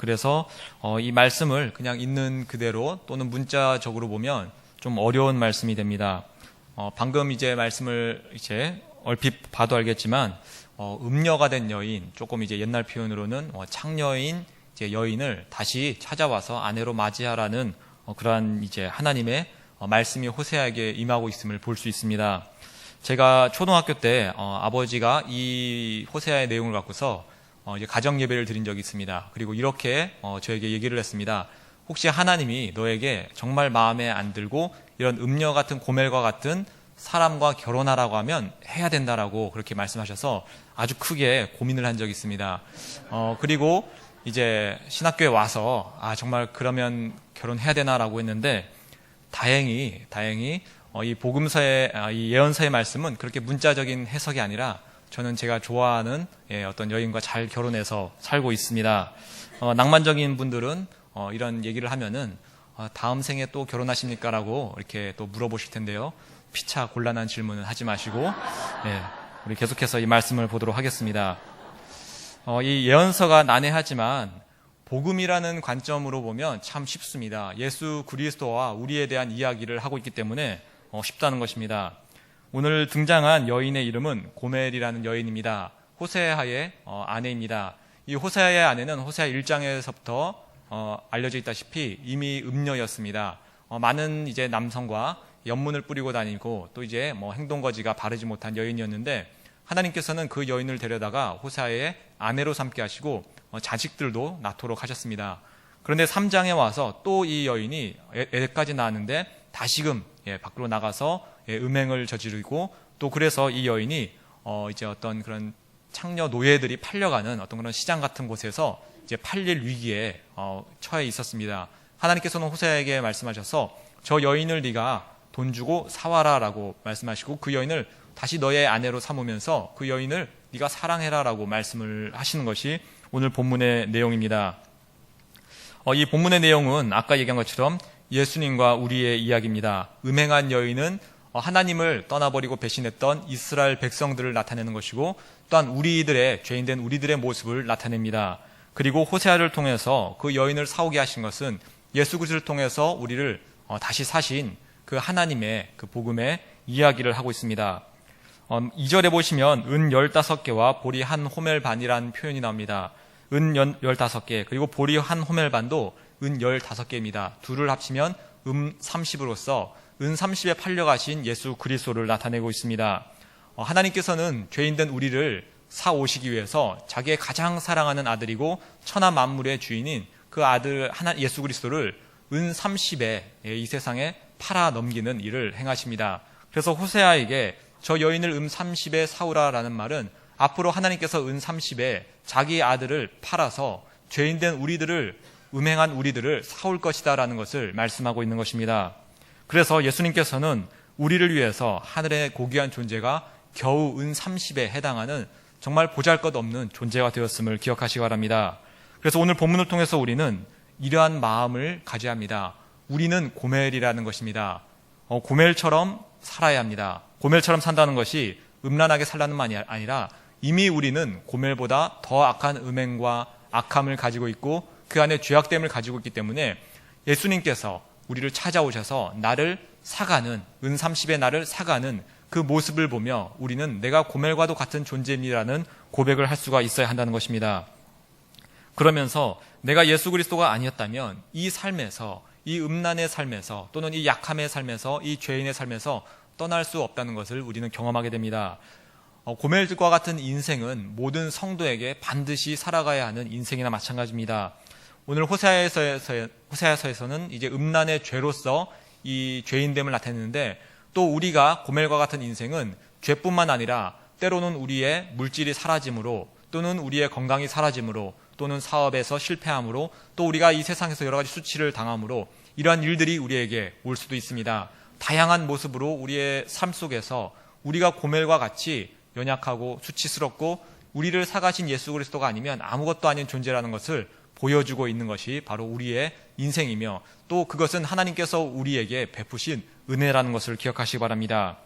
그래서 이 말씀을 그냥 있는 그대로 또는 문자적으로 보면 좀 어려운 말씀이 됩니다. 방금 이제 말씀을 이제 얼핏 봐도 알겠지만 음녀가 된 여인, 조금 이제 옛날 표현으로는 창녀인 이제 여인을 다시 찾아와서 아내로 맞이하라는 그러한 이제 하나님의 말씀이 호세아에게 임하고 있음을 볼 수 있습니다. 제가 초등학교 때 아버지가 이 호세아의 내용을 갖고서 이제 가정 예배를 드린 적이 있습니다. 그리고 이렇게 저에게 얘기를 했습니다. 혹시 하나님이 너에게 정말 마음에 안 들고 이런 음녀 같은 고멜과 같은 사람과 결혼하라고 하면 해야 된다라고 그렇게 말씀하셔서 아주 크게 고민을 한 적이 있습니다. 그리고 이제 신학교에 와서 정말 그러면 결혼해야 되나라고 했는데 다행히 이 복음서의 이 예언서의 말씀은 그렇게 문자적인 해석이 아니라 저는 제가 좋아하는 어떤 여인과 잘 결혼해서 살고 있습니다. 낭만적인 분들은 이런 얘기를 하면은 다음 생에 또 결혼하십니까? 라고 이렇게 또 물어보실 텐데요. 피차 곤란한 질문은 하지 마시고 우리 계속해서 이 말씀을 보도록 하겠습니다. 이 예언서가 난해하지만 복음이라는 관점으로 보면 참 쉽습니다. 예수 그리스도와 우리에 대한 이야기를 하고 있기 때문에 쉽다는 것입니다. 오늘 등장한 여인의 이름은 고멜이라는 여인입니다. 호세아의 아내입니다. 이 호세아의 아내는 호세아 1장에서부터 알려져 있다시피 이미 음녀였습니다. 많은 이제 남성과 연문을 뿌리고 다니고 또 이제 행동거지가 바르지 못한 여인이었는데 하나님께서는 그 여인을 데려다가 호세아의 아내로 삼게 하시고 자식들도 낳도록 하셨습니다. 그런데 3장에 와서 또 이 여인이 애까지 낳았는데 다시금 밖으로 나가서 음행을 저지르고 또 그래서 이 여인이 이제 어떤 그런 창녀 노예들이 팔려가는 어떤 그런 시장 같은 곳에서 이제 팔릴 위기에 처해 있었습니다. 하나님께서는 호세아에게 말씀하셔서 저 여인을 네가 돈 주고 사와라라고 말씀하시고 그 여인을 다시 너의 아내로 삼으면서 그 여인을 네가 사랑해라라고 말씀을 하시는 것이 오늘 본문의 내용입니다. 이 본문의 내용은 아까 얘기한 것처럼 예수님과 우리의 이야기입니다. 음행한 여인은 하나님을 떠나버리고 배신했던 이스라엘 백성들을 나타내는 것이고 또한 우리들의 죄인된 우리들의 모습을 나타냅니다. 그리고 호세아를 통해서 그 여인을 사오게 하신 것은 예수 그리스도를 통해서 우리를 다시 사신 그 하나님의 그 복음의 이야기를 하고 있습니다. 2절에 보시면 은 15개와 보리 한 호멜 반이라는 표현이 나옵니다. 은 15개 그리고 보리 한 호멜 반도 은 15개입니다. 둘을 합치면 30으로서 은 30에 팔려가신 예수 그리스도를 나타내고 있습니다. 하나님께서는 죄인된 우리를 사오시기 위해서 자기의 가장 사랑하는 아들이고 천하 만물의 주인인 그 아들 예수 그리스도를 은 30에 이 세상에 팔아 넘기는 일을 행하십니다. 그래서 호세아에게 저 여인을 은 30에 사오라라는 말은 앞으로 하나님께서 은 30에 자기 아들을 팔아서 죄인된 우리들을 음행한 우리들을 사올 것이다라는 것을 말씀하고 있는 것입니다. 그래서 예수님께서는 우리를 위해서 하늘의 고귀한 존재가 겨우 은 30에 해당하는 정말 보잘것없는 존재가 되었음을 기억하시기 바랍니다. 그래서 오늘 본문을 통해서 우리는 이러한 마음을 가져야 합니다. 우리는 고멜이라는 것입니다. 고멜처럼 살아야 합니다. 고멜처럼 산다는 것이 음란하게 살라는 말이 아니라 이미 우리는 고멜보다 더 악한 음행과 악함을 가지고 있고 그 안에 죄악됨을 가지고 있기 때문에 예수님께서 우리를 찾아오셔서 나를 사가는 은 30의 나를 사가는 그 모습을 보며 우리는 내가 고멜과도 같은 존재입니다라는 고백을 할 수가 있어야 한다는 것입니다. 그러면서 내가 예수 그리스도가 아니었다면 이 삶에서 이 음란의 삶에서 또는 이 약함의 삶에서 이 죄인의 삶에서 떠날 수 없다는 것을 우리는 경험하게 됩니다. 고멜과 같은 인생은 모든 성도에게 반드시 살아가야 하는 인생이나 마찬가지입니다. 오늘 호세아서에서는 이제 음란의 죄로서 이 죄인됨을 나타내는데 또 우리가 고멜과 같은 인생은 죄뿐만 아니라 때로는 우리의 물질이 사라짐으로 또는 우리의 건강이 사라짐으로 또는 사업에서 실패함으로 또 우리가 이 세상에서 여러 가지 수치를 당함으로 이러한 일들이 우리에게 올 수도 있습니다. 다양한 모습으로 우리의 삶 속에서 우리가 고멜과 같이 연약하고 수치스럽고 우리를 사가신 예수 그리스도가 아니면 아무것도 아닌 존재라는 것을 보여주고 있는 것이 바로 우리의 인생이며 또 그것은 하나님께서 우리에게 베푸신 은혜라는 것을 기억하시기 바랍니다.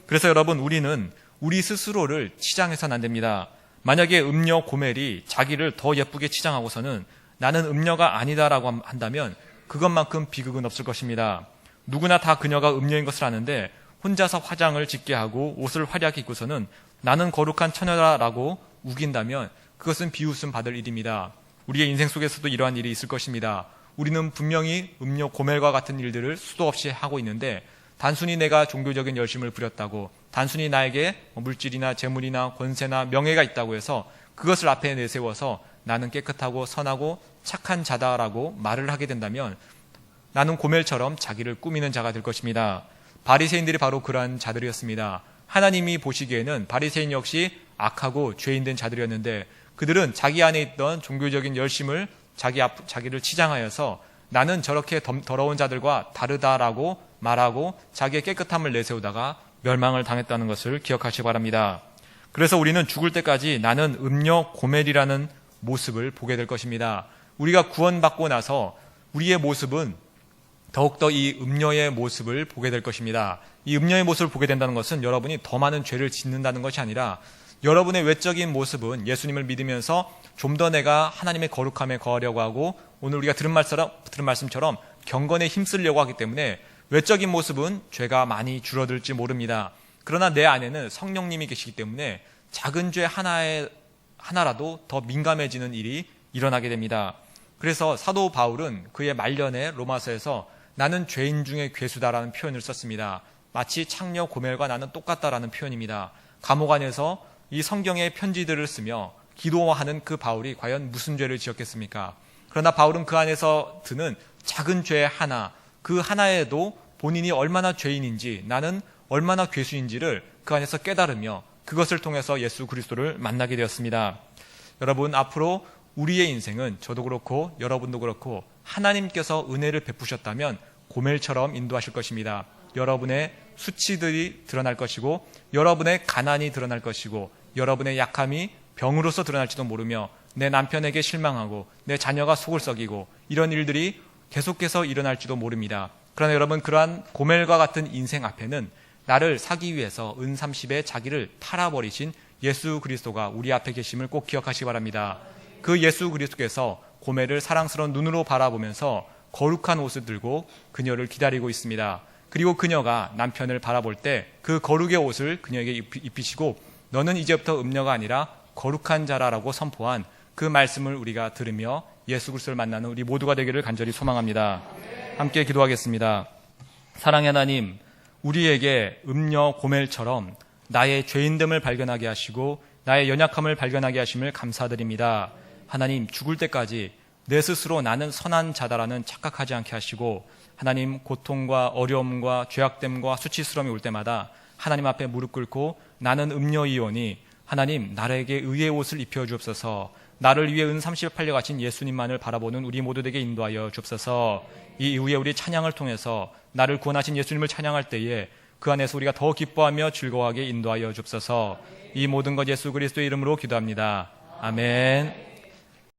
그래서 여러분 우리는 우리 스스로를 치장해서는 안 됩니다. 만약에 음녀 고멜이 자기를 더 예쁘게 치장하고서는 나는 음녀가 아니다라고 한다면 그것만큼 비극은 없을 것입니다. 누구나 다 그녀가 음녀인 것을 아는데 혼자서 화장을 짙게 하고 옷을 화려하게 입고서는 나는 거룩한 처녀다라고 우긴다면 그것은 비웃음 받을 일입니다. 우리의 인생 속에서도 이러한 일이 있을 것입니다. 우리는 분명히 음료 고멜과 같은 일들을 수도 없이 하고 있는데 단순히 내가 종교적인 열심을 부렸다고, 단순히 나에게 물질이나 재물이나 권세나 명예가 있다고 해서 그것을 앞에 내세워서 나는 깨끗하고 선하고 착한 자다라고 말을 하게 된다면 나는 고멜처럼 자기를 꾸미는 자가 될 것입니다. 바리새인들이 바로 그러한 자들이었습니다. 하나님이 보시기에는 바리새인 역시 악하고 죄인된 자들이었는데 그들은 자기 안에 있던 종교적인 열심을 자기를 치장하여서 나는 저렇게 더러운 자들과 다르다라고 말하고 자기의 깨끗함을 내세우다가 멸망을 당했다는 것을 기억하시기 바랍니다. 그래서 우리는 죽을 때까지 나는 음녀 고멜이라는 모습을 보게 될 것입니다. 우리가 구원받고 나서 우리의 모습은 더욱더 이 음녀의 모습을 보게 될 것입니다. 이 음녀의 모습을 보게 된다는 것은 여러분이 더 많은 죄를 짓는다는 것이 아니라 여러분의 외적인 모습은 예수님을 믿으면서 좀 더 내가 하나님의 거룩함에 거하려고 하고 오늘 우리가 들은 말씀처럼 경건에 힘쓰려고 하기 때문에 외적인 모습은 죄가 많이 줄어들지 모릅니다. 그러나 내 안에는 성령님이 계시기 때문에 작은 죄 하나라도 더 민감해지는 일이 일어나게 됩니다. 그래서 사도 바울은 그의 말년에 로마서에서 나는 죄인 중에 괴수다라는 표현을 썼습니다. 마치 창녀 고멜과 나는 똑같다라는 표현입니다. 감옥 안에서 이 성경의 편지들을 쓰며 기도하는 그 바울이 과연 무슨 죄를 지었겠습니까? 그러나 바울은 그 안에서 드는 작은 죄 하나, 그 하나에도 본인이 얼마나 죄인인지, 나는 얼마나 괴수인지를 그 안에서 깨달으며 그것을 통해서 예수 그리스도를 만나게 되었습니다. 여러분, 앞으로 우리의 인생은 저도 그렇고 여러분도 그렇고 하나님께서 은혜를 베푸셨다면 고멜처럼 인도하실 것입니다. 여러분의 수치들이 드러날 것이고 여러분의 가난이 드러날 것이고 여러분의 약함이 병으로서 드러날지도 모르며 내 남편에게 실망하고 내 자녀가 속을 썩이고 이런 일들이 계속해서 일어날지도 모릅니다. 그러나 여러분, 그러한 고멜과 같은 인생 앞에는 나를 사기 위해서 은30에 자기를 팔아버리신 예수 그리스도가 우리 앞에 계심을 꼭 기억하시기 바랍니다. 그 예수 그리스도께서 고멜을 사랑스러운 눈으로 바라보면서 거룩한 옷을 들고 그녀를 기다리고 있습니다. 그리고 그녀가 남편을 바라볼 때 그 거룩의 옷을 그녀에게 입히시고 너는 이제부터 음녀가 아니라 거룩한 자라라고 선포한 그 말씀을 우리가 들으며 예수 그리스도를 만나는 우리 모두가 되기를 간절히 소망합니다. 함께 기도하겠습니다. 사랑의 하나님, 우리에게 음녀 고멜처럼 나의 죄인됨을 발견하게 하시고 나의 연약함을 발견하게 하심을 감사드립니다. 하나님, 죽을 때까지 내 스스로 나는 선한 자다라는 착각하지 않게 하시고 하나님, 고통과 어려움과 죄악됨과 수치스러움이 올 때마다 하나님 앞에 무릎 꿇고 나는 음녀이오니 하나님, 나에게 의의 옷을 입혀 주옵소서. 나를 위해 은30에 팔려가신 예수님만을 바라보는 우리 모두에게 인도하여 주옵소서. 이 이후에 우리 찬양을 통해서 나를 구원하신 예수님을 찬양할 때에 그 안에서 우리가 더 기뻐하며 즐거워하게 인도하여 주옵소서. 이 모든 것 예수 그리스도의 이름으로 기도합니다. 아멘.